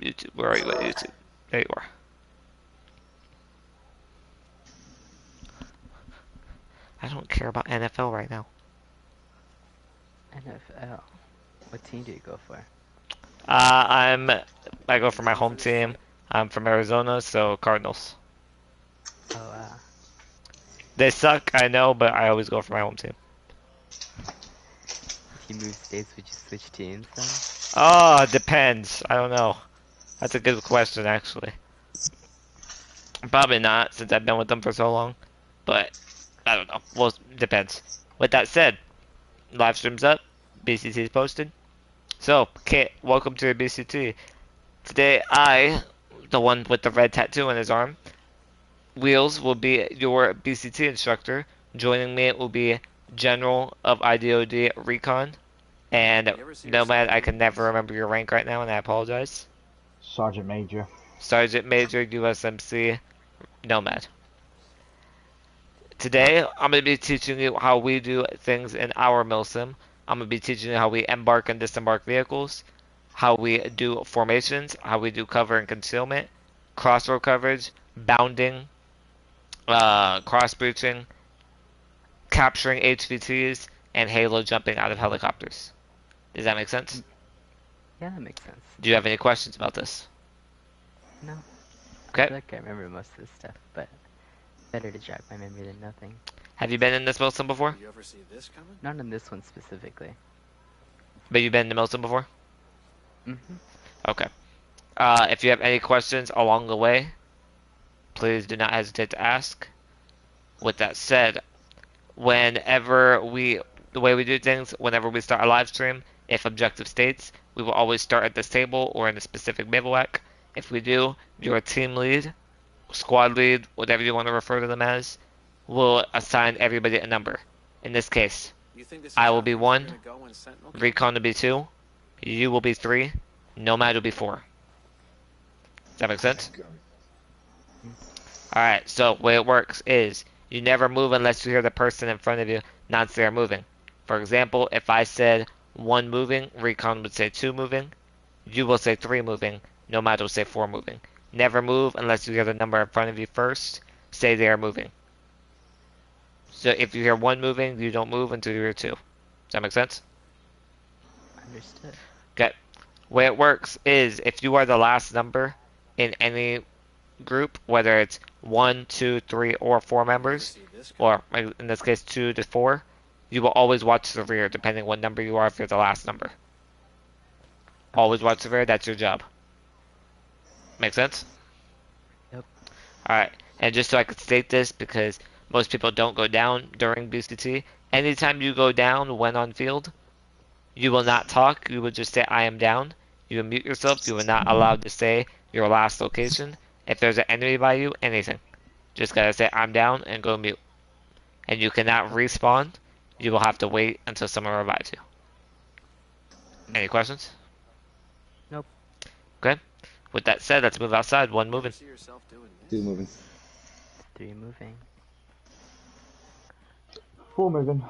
YouTube. Where are you at YouTube? There you are. I don't care about NFL right now. NFL. What team do you go for? I go for my home team. I'm from Arizona, so Cardinals. Oh, They suck, I know, but I always go for my home team. if you move states, would you switch teams then? Oh, depends. I don't know. That's a good question, actually. Probably not, since I've been with them for so long. But I don't know. Well, depends. With that said, live stream's up. BCT is posted. So, Kit, welcome to BCT. Today, the one with the red tattoo on his arm, Wheels will be your BCT instructor. Joining me will be General of IDOD Recon. And Nomad, I can never remember your rank right now, and I apologize. Sergeant Major. Sergeant Major USMC Nomad. Today, I'm going to be teaching you how we do things in our milsim. I'm going to be teaching you how we embark and disembark vehicles, how we do formations, how we do cover and concealment, crossroad coverage, bounding, cross breaching, capturing HVTs, and halo jumping out of helicopters. Does that make sense? Yeah, that makes sense. Do you have any questions about this? No. I Okay. feel like I remember most of this stuff, but better to jog my memory than nothing. Have you been in this milsim before? You ever see this coming? Not in this one specifically. But you've been in the milsim before? Mm-hmm. Okay. If you have any questions along the way, please do not hesitate to ask. With that said, the way we do things, whenever we start a live stream, if objective states, we will always start at this table or in a specific bivouac. If we do, your team lead, squad lead, whatever you want to refer to them as, will assign everybody a number. In this case, I will be 1, Recon will be 2, you will be 3, Nomad will be 4. Does that make sense? Alright, so the way it works is you never move unless you hear the person in front of you not say they're moving. For example, if I said 1 moving, Recon would say 2 moving, you will say 3 moving, Nomad will say 4 moving. Never move unless you hear the number in front of you first, say they are moving. So if you hear 1 moving, you don't move until you hear 2. Does that make sense? Understood. Okay. The way it works is if you are the last number in any group, whether it's 1, 2, 3, or 4 members, or in this case 2 to 4, you will always watch the rear depending what number you are if you're the last number. Always watch the rear, that's your job. Make sense? Yep. Alright, and just so I could state this because most people don't go down during BCT, anytime you go down when on field, you will not talk, you will just say I am down. You will mute yourself, you are not allowed to say your last location. If there's an enemy by you, anything. Just gotta say I'm down and go mute. And you cannot respawn. You will have to wait until someone revives you. Any questions? Nope. Okay. With that said, let's move outside. 1 moving. 2 moving. 3 moving. 4 moving.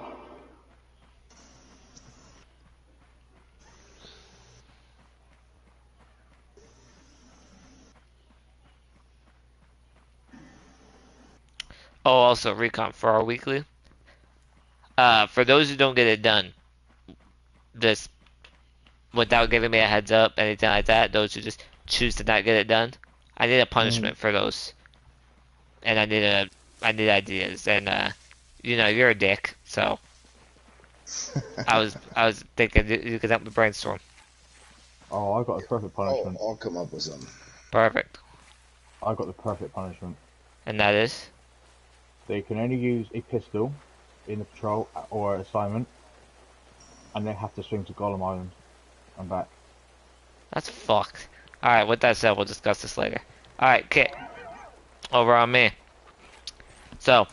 Oh, also recon for our weekly. For those who don't get it done, just without giving me a heads up, anything like that, those who just choose to not get it done, I need a punishment for those. And I need ideas. And you're a dick, so I was thinking you could help me brainstorm. Oh, I got the perfect punishment. I'll come up with something. Perfect. I got the perfect punishment. And that is? They can only use a pistol in the patrol or assignment, and they have to swing to Golem Island and back. That's fucked. Alright, with that said, we'll discuss this later. Alright, Kit. Over on me. So,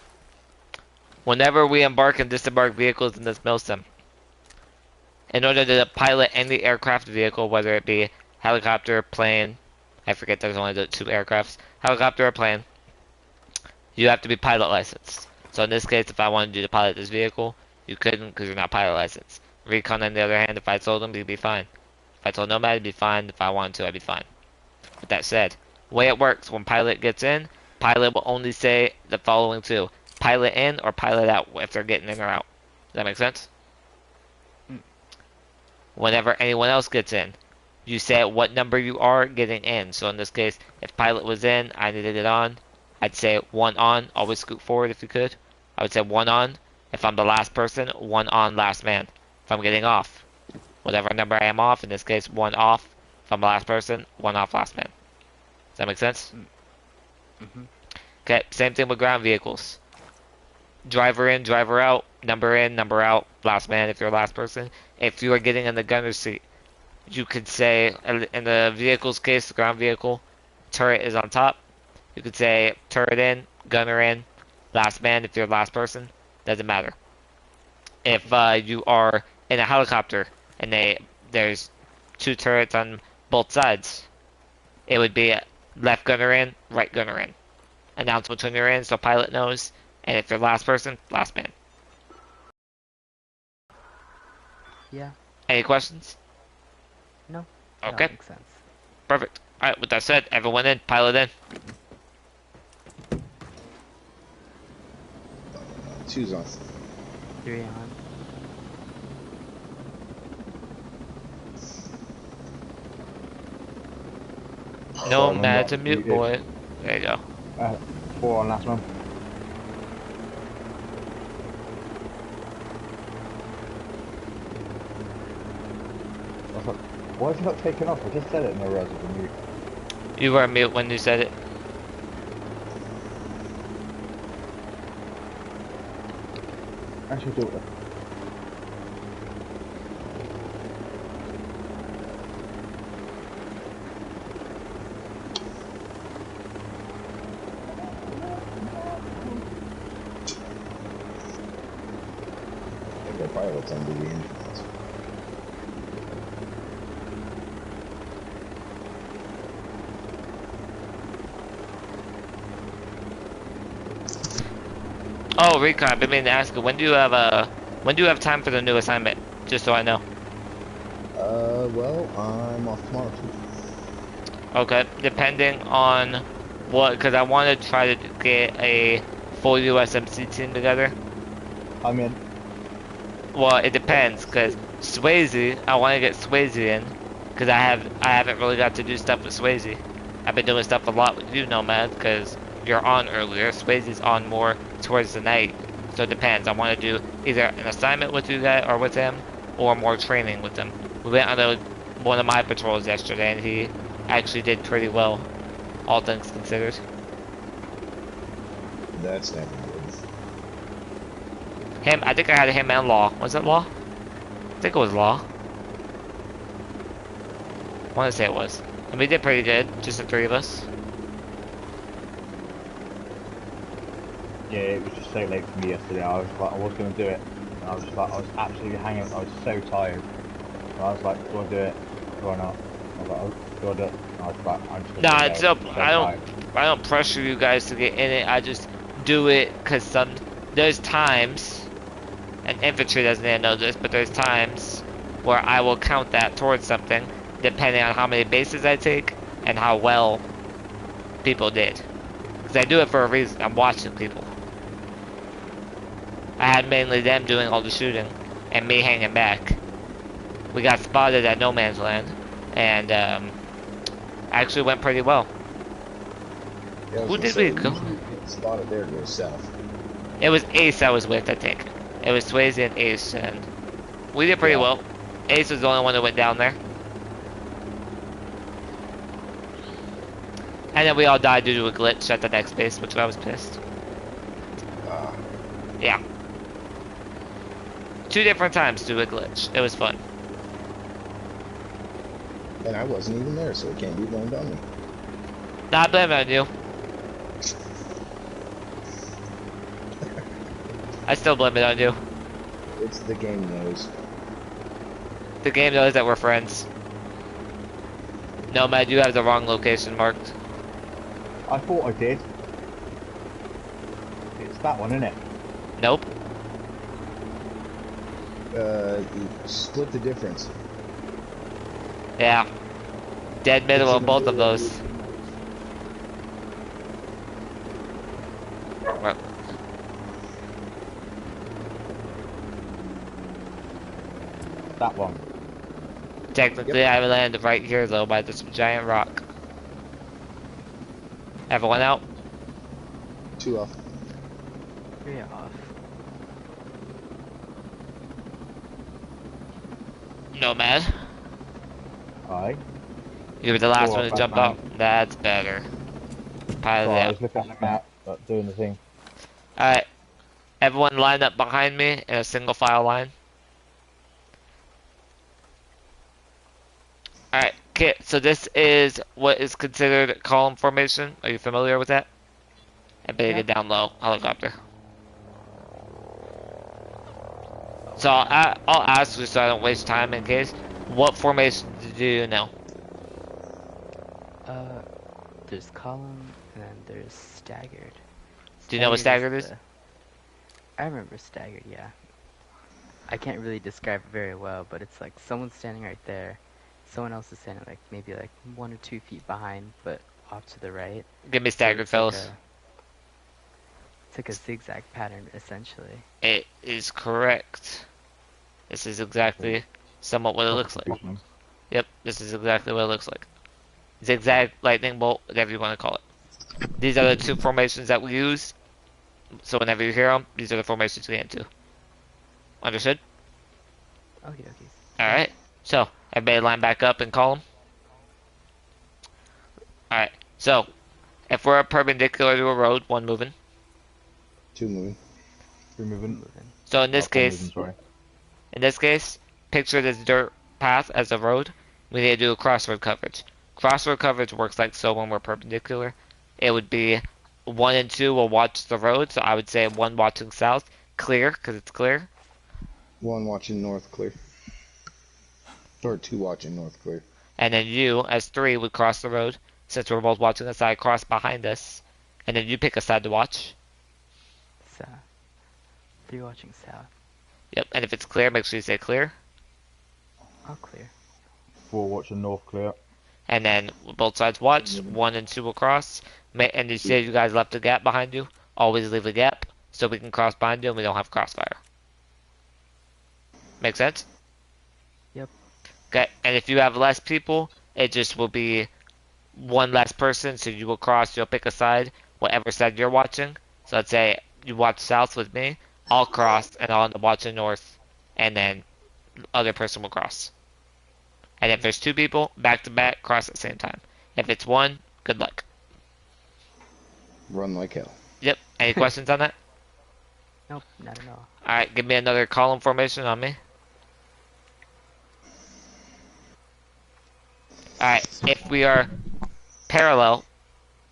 whenever we embark and disembark vehicles in this milsim, in order to pilot any aircraft vehicle, whether it be helicopter, plane, I forget there's only the 2 aircrafts, helicopter or plane, you have to be pilot licensed. So in this case, if I wanted you to pilot this vehicle, you couldn't because you're not pilot licensed. Recon, on the other hand, if I told him, he'd be fine. If I told Nomad, it'd be fine. If I wanted to, I'd be fine. With that said, the way it works when pilot gets in, pilot will only say the following two: pilot in or pilot out if they're getting in or out. Does that make sense? Mm. Whenever anyone else gets in, you say what number you are getting in. So in this case, if pilot was in, I need to get on, I'd say 1 on, always scoot forward if you could. I would say 1 on. If I'm the last person, 1 on, last man. If I'm getting off, whatever number I am off, in this case 1 off. If I'm the last person, 1 off, last man. Does that make sense? Mm-hmm. Okay, same thing with ground vehicles. Driver in, driver out, in, number out, last man if you're the last person. If you are getting in the gunner's seat, you could say, in the vehicle's case, the ground vehicle, turret is on top. You could say turret in, gunner in, last man if you're the last person. Doesn't matter. If you are in a helicopter and there's 2 turrets on both sides, it would be left gunner in, right gunner in. Announce which one you're in so pilot knows. And if you're last person, last man. Yeah. Any questions? No. Okay. That makes sense. Perfect. Alright, with that said, everyone in, pilot in. Two's on. 3 on. No Well, mad to I'm mute, boy. There you go. 4 on last man. I was like, why is it not taking off? I just said it and I realised it was mute. You were on mute when you said it. Actually, do it. I think our pilot's under the influence. Oh, recon, I've been meaning to ask you, when do you have time for the new assignment? Just so I know. Well, I'm off tomorrow too. Okay, depending on what, because I want to try to get a full USMC team together. I'm in. Well, it depends, because Swayze, I want to get Swayze in, because I haven't really got to do stuff with Swayze. I've been doing stuff a lot with you, Nomad, because you're on earlier. Swayze's on more towards the night, so it depends. I want to do either an assignment with you guys or with him, or more training with him. We went on one of my patrols yesterday, and he actually did pretty well, all things considered. That's never good. Him, I think I had him and Law. Was it Law? I think it was Law. I want to say it was. And we did pretty good, just the 3 of us. Yeah, it was just so late for me yesterday. I was like, I was going to do it. And I was just like, I was absolutely hanging. I was so tired. And I was like, do I do it? Do I not? I was like, oh, do I do it? And I was like, I'm just gonna Nah, do it. it's up. So I don't pressure you guys to get in it. I just do it because there's times, and infantry doesn't even know this, but there's times where I will count that towards something, depending on how many bases I take and how well people did. Because I do it for a reason. I'm watching people. I had mainly them doing all the shooting and me hanging back. We got spotted at no man's land, and actually went pretty well. Yeah, I was Who gonna did say, we go? usually get spotted there goes south. It was Ace I was with, I think. It was Swayze and Ace, and we did pretty Yeah. well. Ace was the only one that went down there. And then we all died due to a glitch at the next base, which I was pissed. Yeah. 2 different times due to a glitch. It was fun. And I wasn't even there, so it can't be blamed on me. Not blaming on you. I still blame it on you. It's the game knows. The game knows that we're friends. Nomad, you have the wrong location marked. I thought I did. It's that one, isn't it? Nope. You split the difference. Yeah. Dead middle It's of in the both of middle those. Well, That one. technically, I landed right here though by this giant rock. Everyone out? 2 off. 3 off. Nomad. Aye. You were the last Four one to off, jump man. out. That's better. Pilot Sorry, I out. was looking at the map, but doing the thing. Alright. Everyone line up behind me in a single file line. Alright, Kit, so this is what is considered column formation. Are you familiar with that? I better get down low. Helicopter. So I'll ask you so I don't waste time in case. What formation do you know? There's column, and then there's staggered. Do you know what staggered is? I remember staggered, yeah. I can't really describe it very well, but it's like someone's standing right there, someone else is standing like maybe like 1 or 2 feet behind, but off to the right. Give me So staggered, it's fellas. It's like a zigzag pattern, essentially. It is correct. This is exactly somewhat what it looks like. Yep, this is exactly what it looks like. Zigzag, lightning bolt, whatever you want to call it. These are the 2 formations that we use. So whenever you hear them, these are the formations we get into. Understood? Okay. Alright. So, everybody line back up and column. Alright. So, if we're perpendicular to a road, 1 moving. 2 moving. 3 moving. So in this Oh, 4 case, moving, sorry. picture this dirt path as a road. We need to do a crossroad coverage. Crossroad coverage works like so when we're perpendicular. It would be 1 and 2 will watch the road, so I would say 1 watching south, clear, because it's clear. 1 watching north, clear. Or 2 watching north, clear. And then you, as 3, would cross the road. Since we're both watching a side, cross behind us. And then you pick a side to watch. South. 3 watching south. Yep, and if it's clear, make sure you say clear. All clear. 4 watching north, clear. And then both sides watch. 1 and 2 will cross. And you say you guys left a gap behind you. Always leave a gap so we can cross behind you and we don't have crossfire. Make sense? Yep. Okay, and if you have less people, it just will be 1 less person. So you will cross, you'll pick a side, whatever side you're watching. So let's say you watch south with me. I'll cross and I'll end up watching north. And then the other person will cross. And if there's 2 people, back to back, cross at the same time. If it's 1, good luck. Run like hell. Yep. Any questions on that? Nope, not at all. Alright, give me another column formation on me. Alright, if we are parallel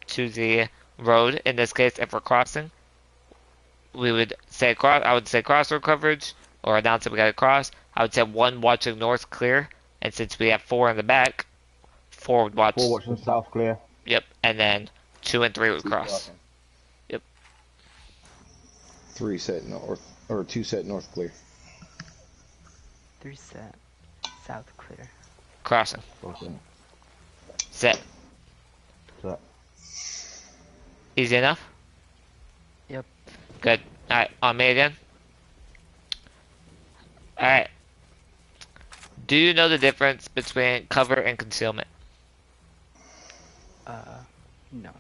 to the road, in this case, if we're crossing, we would say I would say crossroad coverage, or announce that we got to cross. I would say 1 watching north clear, and since we have 4 in the back, 4 would watch. 4 watching south, clear. Yep, and then 2 and 3 would cross. Yep. 3 set north, or 2 set north, clear. 3 set. South clear. Crossing. Crossing. Set. Set. Easy enough? Yep. Good. Alright, on me again. Alright. Do you know the difference between cover and concealment? No.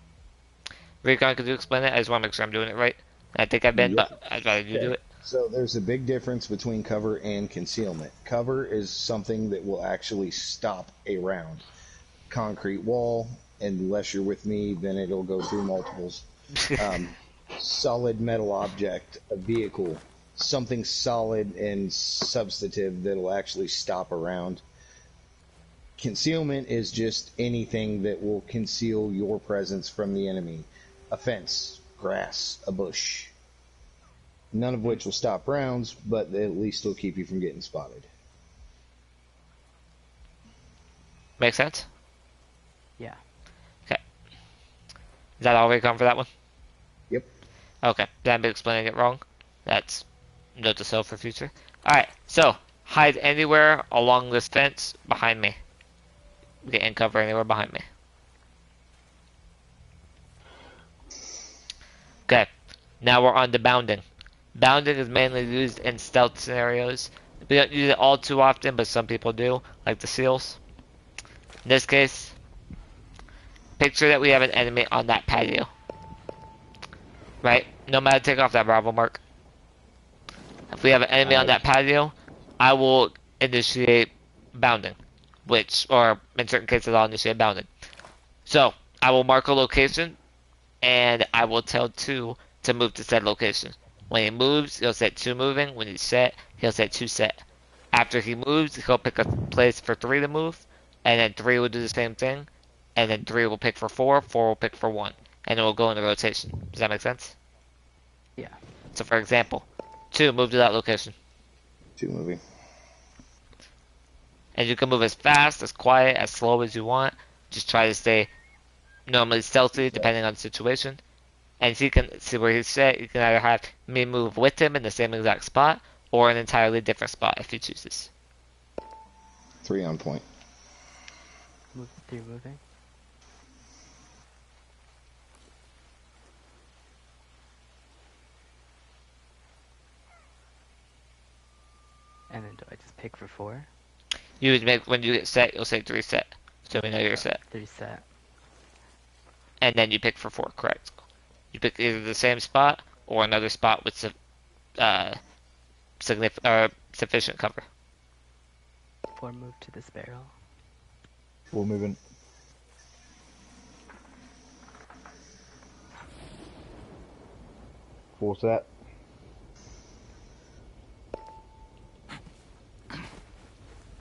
Recon, could you explain it? I just want to make sure I'm doing it right. I think I've been, Yep. but I'd rather you do it. So there's a big difference between cover and concealment. Cover is something that will actually stop a round. Concrete wall, and unless you're with me, then it'll go through multiples. Solid metal object, a vehicle, something solid and substantive that'll actually stop a round. Concealment is just anything that will conceal your presence from the enemy. A fence, grass, a bush. None of which will stop rounds, but at least will keep you from getting spotted. Make sense? Yeah. Okay. Is that all Recon for that one? Yep. Okay. Did I be explaining it wrong? That's note to self for future. Alright, so hide anywhere along this fence behind me. get in cover anywhere behind me. Okay, now we're on to bounding. Bounding is mainly used in stealth scenarios. We don't use it all too often, but some people do, like the SEALs. In this case, picture that we have an enemy on that patio. Right? No matter, take off that Bravo mark. If we have an enemy on that patio, I will initiate bounding. Or in certain cases, I'll initiate bounding. So, I will mark a location, and I will tell 2 to move to said location. When he moves, he'll set 2 moving. When he's set, he'll set 2 set. After he moves, he'll pick a place for 3 to move, and then 3 will do the same thing, and then 3 will pick for 4, 4 will pick for 1, and it will go into rotation. Does that make sense? Yeah. So for example, 2, move to that location. 2 moving. And you can move as fast, as quiet, as slow as you want. Just try to stay normally stealthy, depending on the situation. And he can see where he's set. You can either have me move with him in the same exact spot, or an entirely different spot if he chooses. 3 on point. Move 3 moving. And then do I just pick for 4? You would make, when you get set, you'll say 3 set. So we know you're set. 3 set. And then you pick for 4, correct. You pick either the same spot, or another spot with sufficient cover. 4 move to this barrel. 4 moving. Four set.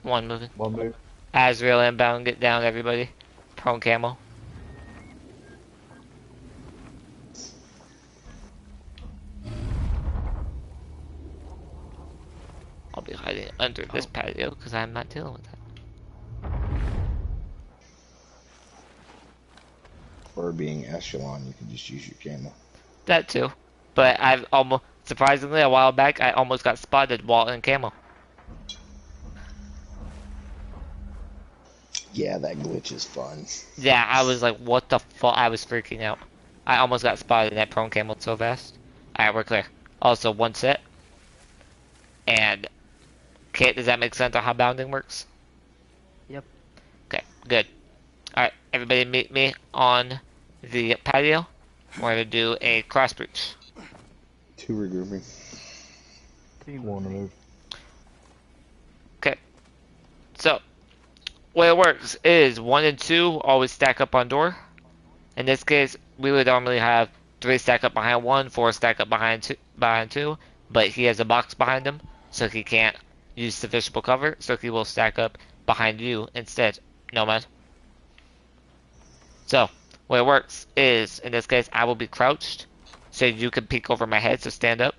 One moving. 1 move. Azrael inbound, get down everybody. Prone camo. I'll be hiding under this patio because I'm not dealing with that. Or being echelon, you can just use your camo. That too. But I've almost, surprisingly, a while back, I almost got spotted while in camo. Yeah, that glitch is fun. Yeah, I was like, what the fuck? I was freaking out. I almost got spotted in that prone camo so fast. Alright, we're clear. Also, 1 set. And, Kate, does that make sense on how bounding works? Yep. Okay, good. Alright, everybody meet me on the patio. We're gonna do a cross breach. 2 regrouping. 3 1 moving. move. Okay. So, way it works is 1 and 2 always stack up on door. In this case, we would normally have 3 stack up behind 1, 4 stack up behind 2, but he has a box behind him, so he can't use sufficient cover, so he will stack up behind you instead, Nomad. So, way it works is, in this case, I will be crouched, so you can peek over my head, so stand up.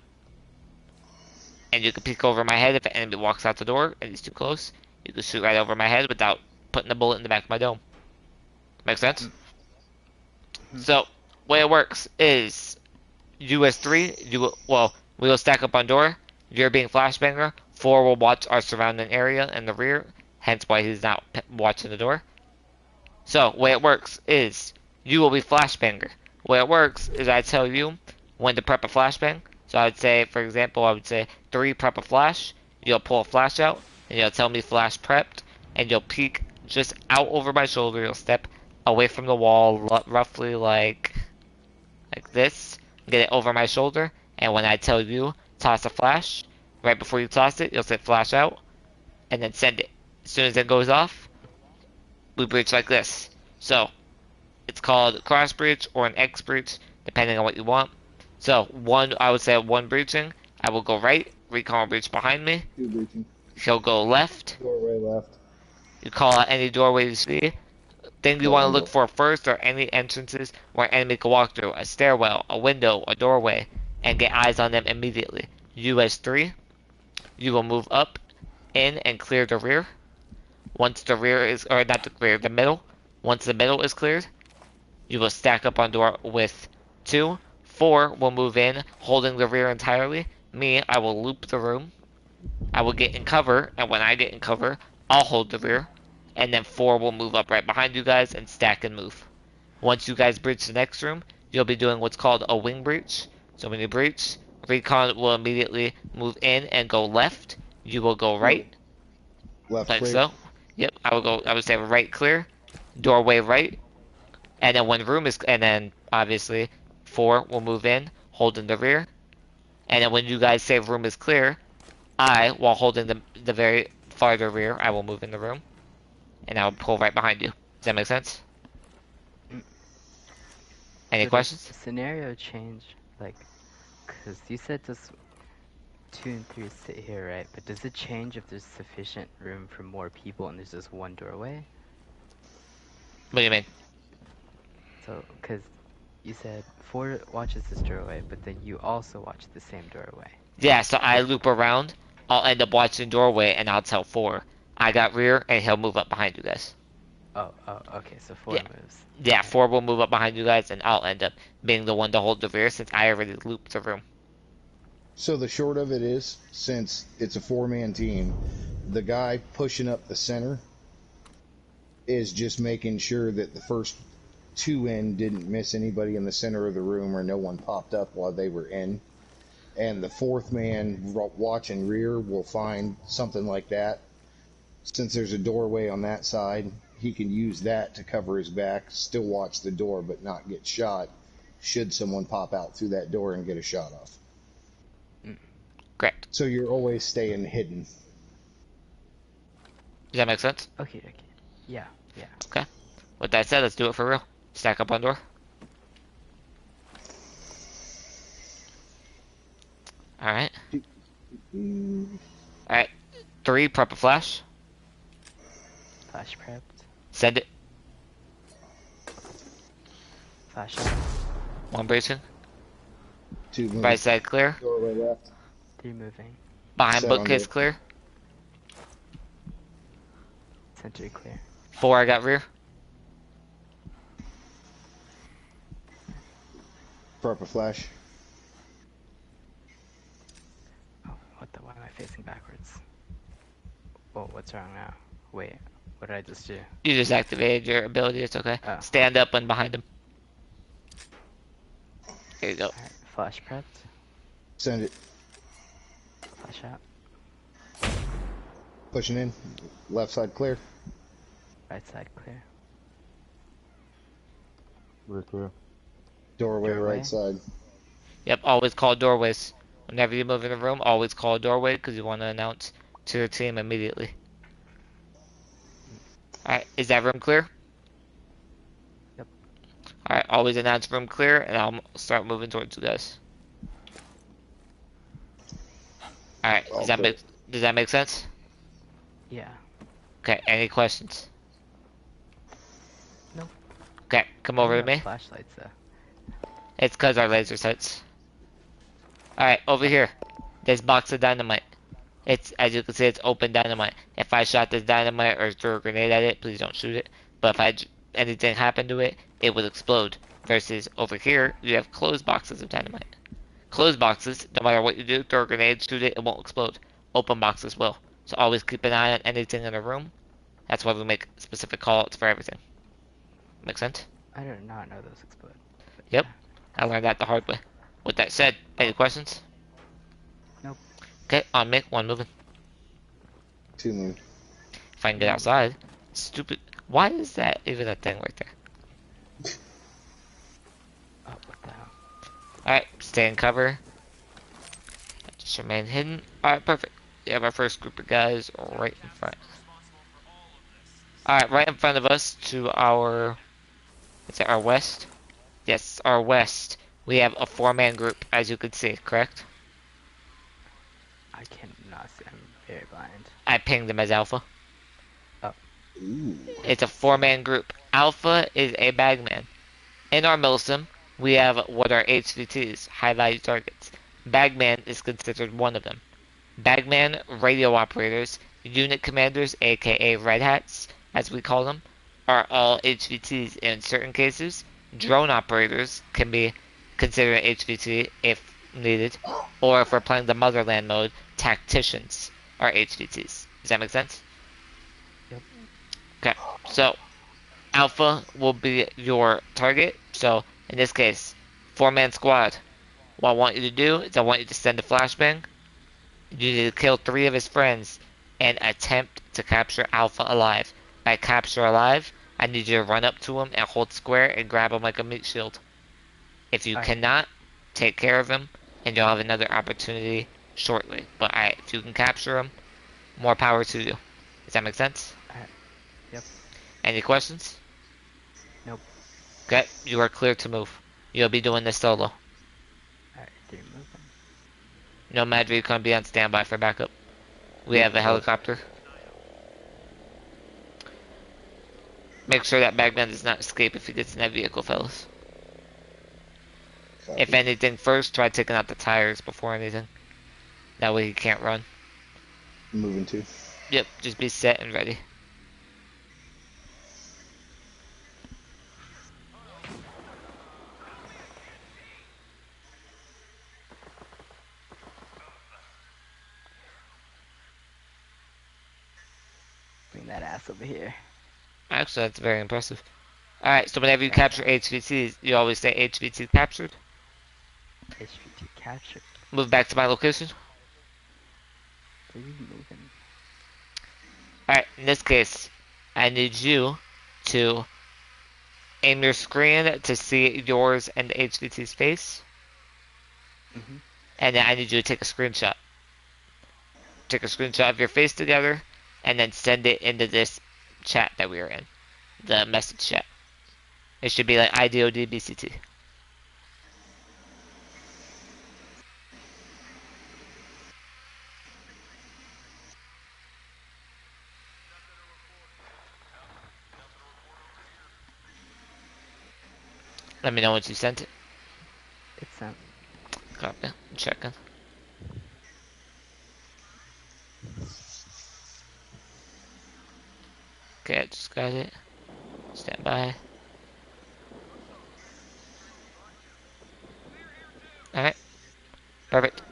And you can peek over my head if an enemy walks out the door and he's too close. You can shoot right over my head without putting a bullet in the back of my dome. Make sense? Mm-hmm. So, way it works is US3, we will stack up on door. You're being flashbanger. 4 will watch our surrounding area in the rear, hence why he's not watching the door. So, way it works is you will be flashbanger. Way it works is I tell you when to prep a flashbang. So I would say, for example, I would say 3 prep a flash. You'll pull a flash out, and you'll tell me flash prepped, and you'll peek just out over my shoulder. You'll step away from the wall, roughly like this. Get it over my shoulder, and when I tell you toss a flash, right before you toss it, you'll say flash out, and then send it. As soon as it goes off, we breach like this. So it's called cross breach or an X breach, depending on what you want. So I would say 1 breaching. I will go right. Recon will breach behind me. 2 breaching. He'll go left. Doorway left. You call out any doorway you see. Thing you want to look for first are any entrances where enemy can walk through. A stairwell, a window, a doorway, and get eyes on them immediately. US3, you will move up, in, and clear the rear. Once the rear is, or not the rear, the middle. Once the middle is cleared, you will stack up on door with 2. 4 will move in, holding the rear entirely. Me, I will loop the room. I will get in cover, and when I get in cover, I'll hold the rear. and then 4 will move up right behind you guys and stack and move. Once you guys breach the next room, you'll be doing what's called a wing breach. So when you breach, recon will immediately move in and go left. You will go right, Left like clear. so. Yep, I would say right clear, doorway right, and then when room is, and then obviously 4 will move in, holding the rear. And then when you guys say room is clear, while holding the very farther rear, I will move in the room, and I'll pull right behind you. Does that make sense? Any So questions? does the scenario change, like, because you said just 2 and 3 sit here, right? But does it change if there's sufficient room for more people and there's just one doorway? What do you mean? So, because you said 4 watches this doorway, but then you also watch the same doorway. Yeah, so I loop around, I'll end up watching doorway, and I'll tell 4, I got rear, and he'll move up behind you guys. Oh, okay, so 4 Yeah. moves. Yeah, Okay. 4 will move up behind you guys, and I'll end up being the one to hold the rear since I already looped the room. So the short of it is, since it's a 4-man team, the guy pushing up the center is just making sure that the first 2 in didn't miss anybody in the center of the room or no one popped up while they were in. And the 4th man watching rear will find something like that. Since there's a doorway on that side, he can use that to cover his back, still watch the door, but not get shot should someone pop out through that door and get a shot off. Correct. So you're always staying hidden. Does that make sense? Okay. Yeah. Okay. With that said, let's do it for real. Stack up on door. Alright. Alright. 3, prep a flash. Flash prepped. Send it. Flash out. 1 breaching. 2 moving. Right side clear. Doorway left. 3 moving. Behind Set on bookcase door. clear. Center clear. 4, I got rear. Prep a flash. Oh, why am I facing backwards? Oh, what's wrong now? Wait, what did I just do? You just activated your ability, it's okay. Oh. Stand up and behind him. There you go. Alright, flash prepped. Send it. Flash out. Pushing in. Left side clear. Right side clear. We're clear. Doorway Doorway. right side. Yep, always call doorways. Whenever you move in a room, always call a doorway because you want to announce to your team immediately. Alright, is that room clear? Yep. Alright, always announce room clear and I'll start moving towards you guys. Alright, All does that make sense? Yeah. Okay, any questions? No. Okay, come over to me. Flashlights though. It's cause our laser sights. Alright, over here. This box of dynamite. It's, as you can see, it's open dynamite. If I shot this dynamite or threw a grenade at it, please don't shoot it. But if anything happened to it, it would explode. Versus over here, you have closed boxes of dynamite. Closed boxes, no matter what you do, throw a grenade, shoot it, it won't explode. Open boxes will. So always keep an eye on anything in a room. That's why we make specific callouts for everything. Make sense? I did not know those explode. Yep. I learned that the hard way. With that said, any questions? Nope. Okay, on me, 1 moving. 2 move. If I can get outside. Stupid. Why is that even a thing right there? Oh, what the hell? Alright, stay in cover. Just remain hidden. Alright, perfect. We have our first group of guys right in front. Alright, right in front of us to our... Is it our west? Yes, our west. We have a 4-man group, as you can see, correct? I cannot see. I'm very blind. I pinged them as Alpha. Ooh. It's a 4-man group. Alpha is a bagman. In our milsim, we have what are HVTs, high value targets. Bagman is considered one of them. Bagman, radio operators, unit commanders, aka Red Hats, as we call them, are all HVTs in certain cases. Drone operators can be considered an HVT if needed, or if we're playing the Motherland mode, tacticians are HVTs. Does that make sense? Yep. Okay, so Alpha will be your target. So in this case, 4-man squad. What I want you to do is I want you to send a flashbang. You need to kill 3 of his friends and attempt to capture Alpha alive. By capture alive, I need you to run up to him and hold square and grab him like a meat shield. If you Alright. cannot, take care of him, and you'll have another opportunity shortly. But if you can capture him, more power to you. Does that make sense? Alright. Yep. Any questions? Nope. Okay, you are clear to move. You'll be doing this solo. Alright, 3 moving. Nomad Recon be on standby for backup. We have a helicopter. Make sure that Bagman does not escape if he gets in that vehicle, fellas. Copy. If anything, first try taking out the tires before anything. That way he can't run. Moving to. Yep, just be set and ready. Bring that ass over here. Actually, that's very impressive. Alright, so whenever you capture HVTs, you always say HVT captured. HVT captured. Move back to my location. 3 moving. Alright, in this case, I need you to aim your screen to see yours and the HVT's face. Mhm. And then I need you to take a screenshot. Take a screenshot of your face together, and then send it into this chat that we are in. The message chat. It should be like IDOD BCT. Let me know once you sent it. It's sent. Copy. I'm checking. Okay, I just got it. Stand by. Alright. Perfect.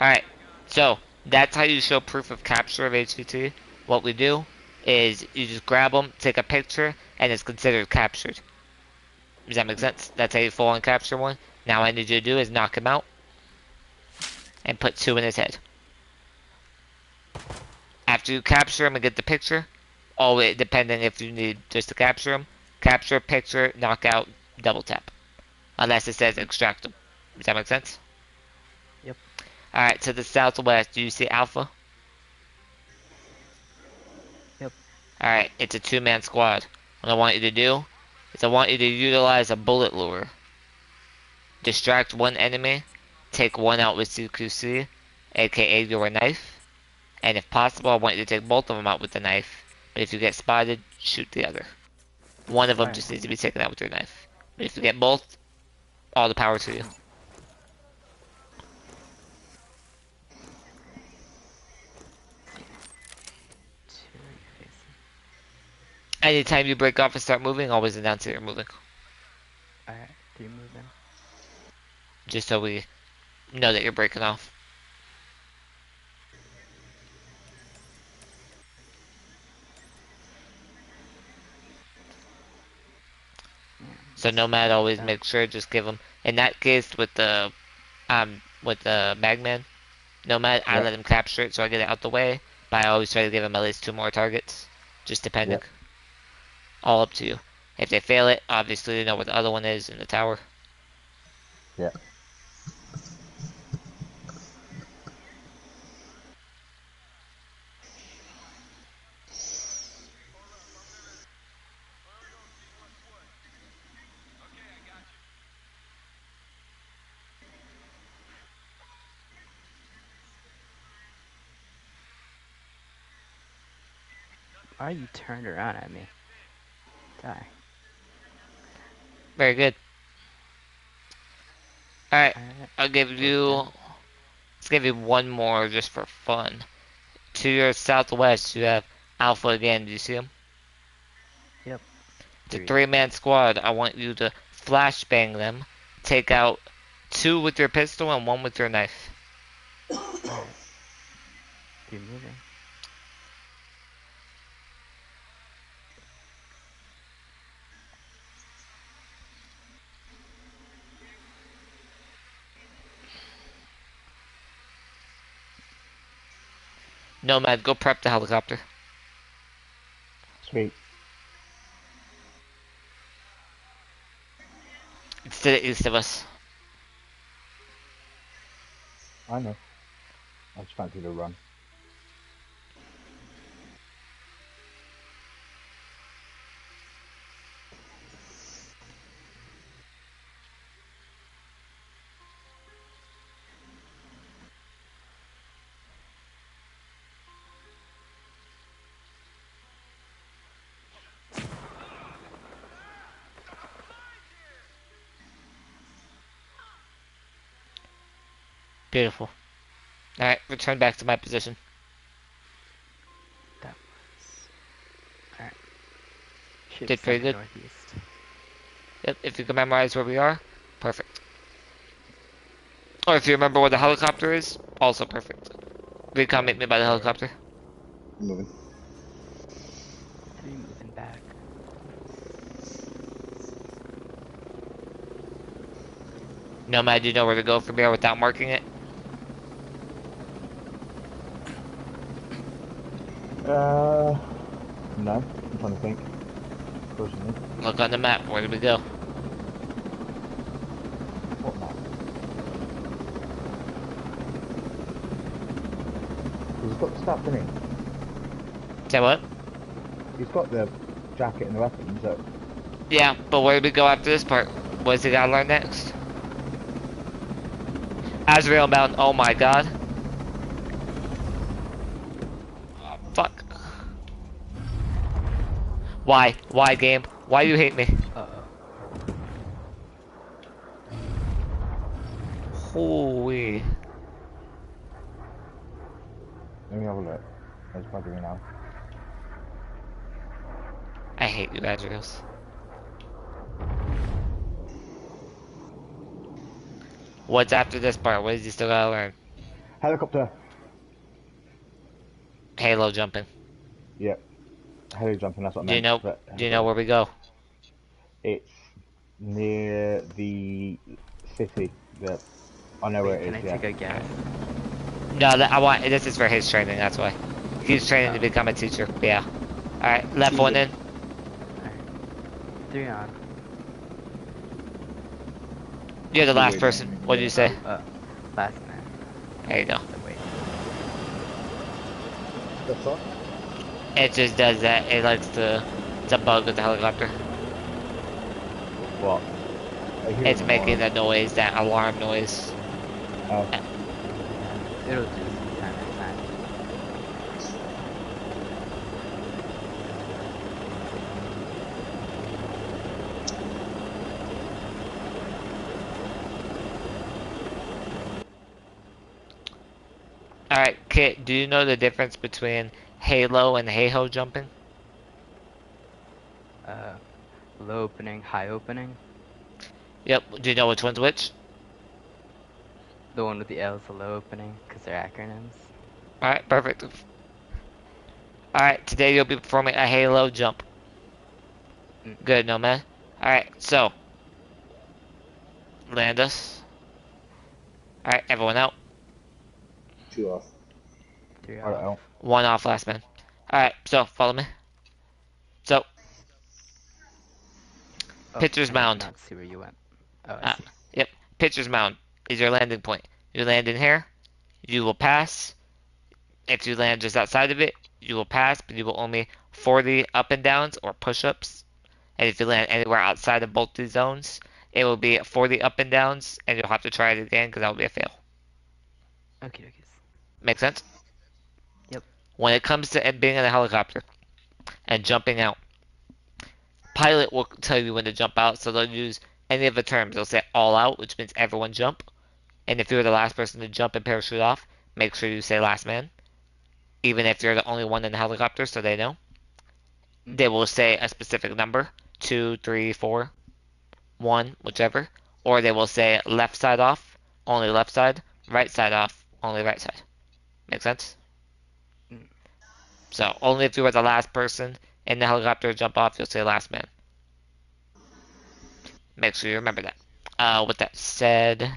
Alright. So, that's how you show proof of capture of HVT. What we do is you just grab them, take a picture, and it's considered captured. Does that make sense? That's how you full on capture one. Now all I need you to do is knock him out and put 2 in his head. After you capture him and get the picture, always depending if you need just to capture him, capture, picture, knockout, double tap. Unless it says extract him. Does that make sense? Yep. Alright, to the southwest, do you see Alpha? Yep. Alright, it's a 2-man squad. What I want you to do is I want you to utilize a bullet lure. Distract one enemy, take one out with CQC, aka your knife, and if possible, I want you to take both of them out with the knife. But if you get spotted, shoot the other. One of them Alright. just needs to be taken out with your knife. But if you get both, all the power to you. Two facing. Anytime you break off and start moving, always announce that you're moving. Alright, 3 moving. Just so we know that you're breaking off. Yeah. So Nomad always Yeah. make sure just give them. In that case, with the Magman, Nomad, I Yep. let him capture it so I get it out the way. But I always try to give him at least 2 more targets, just depending. Yep. All up to you. If they fail it, obviously they know where the other one is in the tower. Yeah. Why are you turned around at me? Die. Very good. Alright, Alright. I'll give Both you. down. Let's give you one more just for fun. To your southwest, you have Alpha again. Do you see him? Yep. It's a 3. 3-man squad. I want you to flashbang them. Take out 2 with your pistol and 1 with your knife. Alright. 3 moving. Nomad, go prep the helicopter. Sweet. It's to the east of us. I know. I just fancy the run. Beautiful. Alright, return back to my position. That was... Alright. Ship Did pretty good. northeast. Yep, if you can memorize where we are, perfect. Or if you remember where the helicopter is, also perfect. Recon, meet me by the helicopter. Moving. 3 moving back. Nomad, you know where to go from here without marking it? No. I'm trying to think. Personally. Look on the map, where do we go? What map? He's got the stuff, didn't he? Say what? He's got the jacket and the weapons, so... Yeah, but where do we go after this part? What's he gotta learn next? Azrael Mountain, oh my god. Oh, fuck. Why? Why, game? Why do you hate me? Uh-oh. Holy. Let me have a look. There's probably now. I hate you, Azraels. What's after this part? What does he still gotta learn? Helicopter! Halo jumping. Yep. Heli jumping, that's what I Do you meant. know? but- Do you know where we go? It's near the city. I know where Wait, it can is, I yeah. take a guess? No, I want. This is for his training. That's why. He's training to become a teacher. Yeah. All right, left one in. Alright. 3 on. You're the last Wait, person. What did you say? Last man. There you go. Wait. The fuck? It just does that. It likes to. It's a bug with the helicopter. What? It's making that noise, that alarm noise. Oh, It'll do from time to time. Alright, Kit, do you know the difference between Halo and Hey-Ho jumping? Low opening, high opening. Yep, do you know which one's which? The one with the L is the low opening, because they're acronyms. Alright, perfect. Alright, today you'll be performing a Halo jump. Good, Nomad. Alright, so. Land us. Alright, everyone out. 2 off. 3 I don't off. know. 1 off, last man. Alright, so, follow me. So, Oh, Pitcher's I did mound. not see where you went. Oh, I see. Yep, Pitcher's mound is your landing point. You land in here, you will pass. If you land just outside of it, you will pass, but you will only 40 up and downs or push-ups. And if you land anywhere outside of both these zones, it will be 40 up and downs, and you'll have to try it again because that will be a fail. Okay. Make sense? Yep. When it comes to being in a helicopter and jumping out, pilot will tell you when to jump out, so they'll use any of the terms. They'll say all out, which means everyone jump. And if you're the last person to jump and parachute off, make sure you say last man. Even if you're the only one in the helicopter, so they know. They will say a specific number, 2, 3, 4, 1, whichever. Or they will say left side off, only left side, right side off, only right side. Make sense? So only if you were the last person in the helicopter to jump off, you'll say last man. Make sure you remember that. With that said,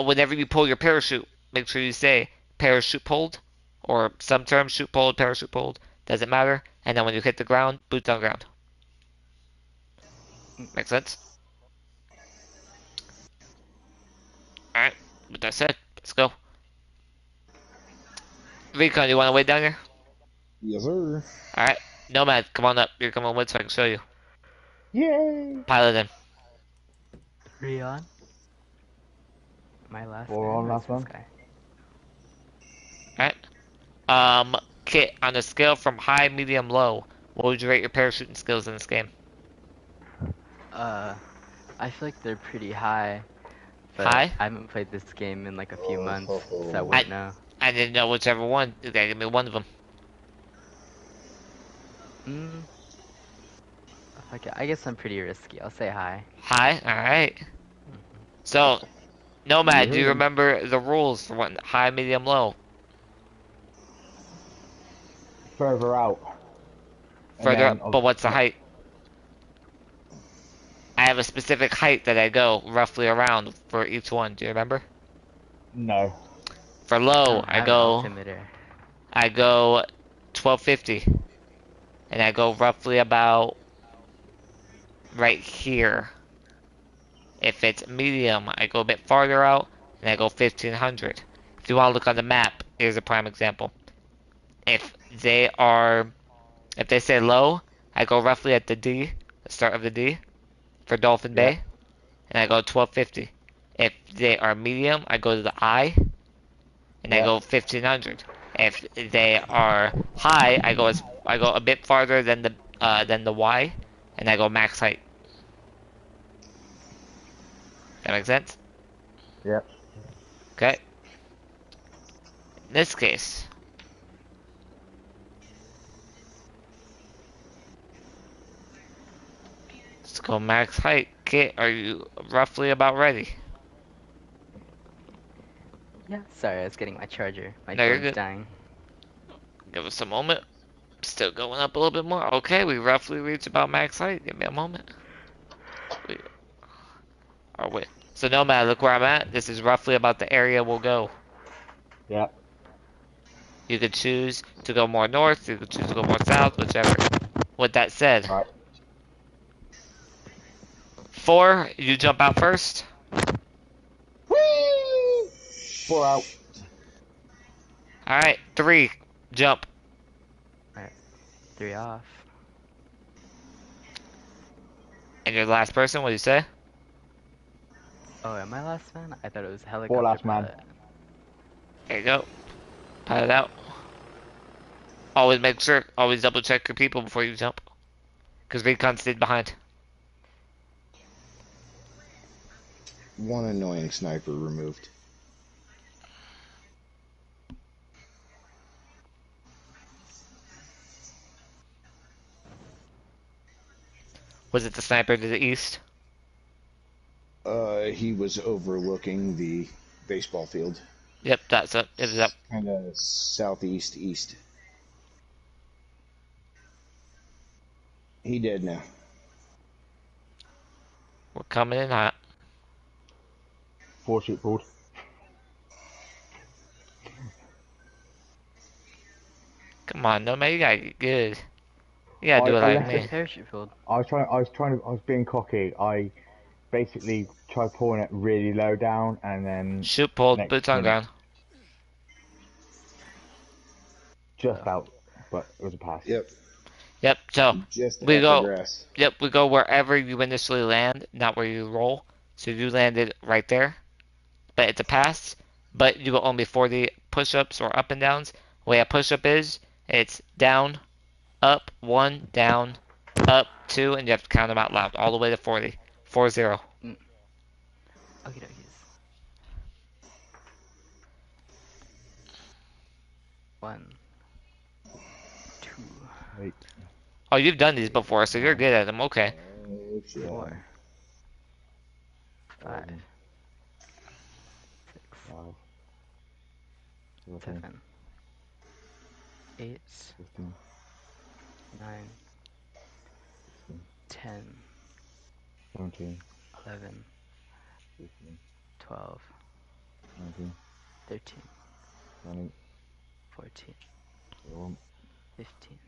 whenever you pull your parachute, make sure you say parachute pulled or some terms, chute pulled, parachute pulled, doesn't matter. And then when you hit the ground, boots on ground. Make sense? Alright, with that said, let's go. Recon, you want to wait down here? Yes, sir. Alright, Nomad, come on up. You're coming with so I can show you. Yay! Pilot in. 3 on. My last 4 man on, or last this one. guy? Kit, on a scale from high, medium, low, what would you rate your parachuting skills in this game? I feel like they're pretty high, but High? I haven't played this game in like a few Oh, months, ho, so I ho. wouldn't know. I didn't know whichever one. You gotta give me one of them. Mm, okay, I guess I'm pretty risky. I'll say high. High? Alright. Mhm. So, You Nomad, do heard you him. remember the rules for what high, medium, low? Further out. And Further then, up, but what's the yeah, height? I have a specific height that I go roughly around for each one. Do you remember? no. For I low, don't have an altimeter. I go 1250, and I go roughly about right here. If it's medium, I go a bit farther out, and I go 1500. If you want to look on the map, here's a prime example. If they are, if they say low, I go roughly at the D, the start of the D, for Dolphin Yeah. Bay, and I go 1250. If they are medium, I go to the I, and I Yeah. go 1500. If they are high, I go a bit farther than the Y, and I go max height. That makes sense? Yeah. Okay. In this case, let's go max height. Kit, are you roughly about ready? Yeah, sorry, I was getting my charger. My No, you're phone's good. dying. Give us a moment. Still going up a little bit more. Okay, we roughly reached about max height. Give me a moment. We are with. So Nomad, look where I'm at. This is roughly about the area we'll go. Yeah. You could choose to go more north, you could choose to go more south, whichever. With that said, Right. 4, you jump out first. Whee! 4 out. Alright, 3, jump. Alright, 3 off. And you're the last person, what do you say? Oh, am I last man? I thought it was 4 helicopter last man. pilot. There you go. Pilot out. Always make sure, always double check your people before you jump. Because recon stayed behind. One annoying sniper removed. Was it the sniper to the east? He was overlooking the baseball field. Yep, that's up. It was up. Kind of southeast east. He dead now. We're coming in hot. 4 shoot pulled. Come on, no man, you gotta get good. You gotta do it I like left Where's me. parachute field? I was being cocky. I basically tried pulling it really low down and then Shoot pulled, next boots on minute ground. just Oh. out, but it was a pass. Yep. Yep, so Just we at the go. grass. Yep, we go wherever you initially land, not where you roll. So you landed right there, but it's a pass. But you go only 40 push-ups or up and downs. The way a push-up is, it's down, up, 1, down, up, 2, and you have to count them out loud, all the way to 40. 40. Mm. Okie dokies. 1, 2, Wait. Oh, you've done these before, so you're good at them. Okay. Oh, shit. 4, 5, 11, 6, 12, 13, 7, 8, 15, 9, 16, 10, 17, 11, 18, 12, 19, 13, 20, 14, 21, 15,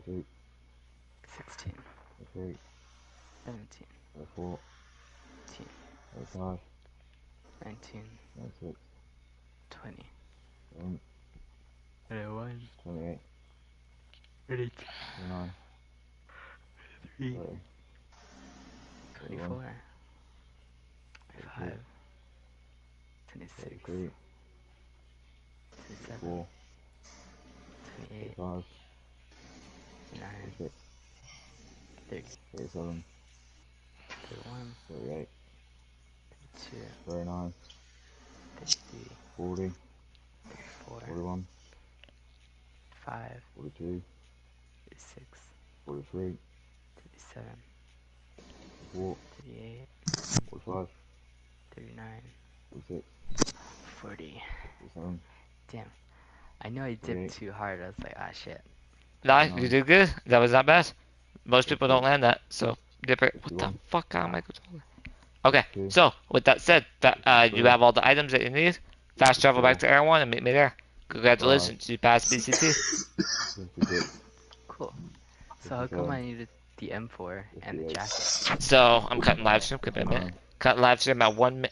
22, 16, 23, 17, 24, 18, 25, 19, 26, 20, 27, 21, 28, 22, 29, 23, 30, 31, 24, 32, 25, 26, 33, 27, 34, 28, 35, 29, 36, 30, 37, 31, 38, 32, 39, 33, 40, 34, 41, 5, 42, 36, 43, 37, 44, 38, 45, 39, 46, 40. 47, Damn. I know I dipped 48, too hard. I was like, ah, shit. Nice, you 49, did good. That was not bad. Most people 50, don't land that, so dipper. What the 51, fuck on my controller? Okay, 52, so with that said, that you 53, have all the items that you need. Fast travel back 54, to Air One and meet me there. 55, Congratulations, you passed BCT. 56, Cool. So how come 57, I needed the M4 and the 58, jacket? So I'm cutting live stream. Give me a minute. 59, Cut live stream at 1 minute.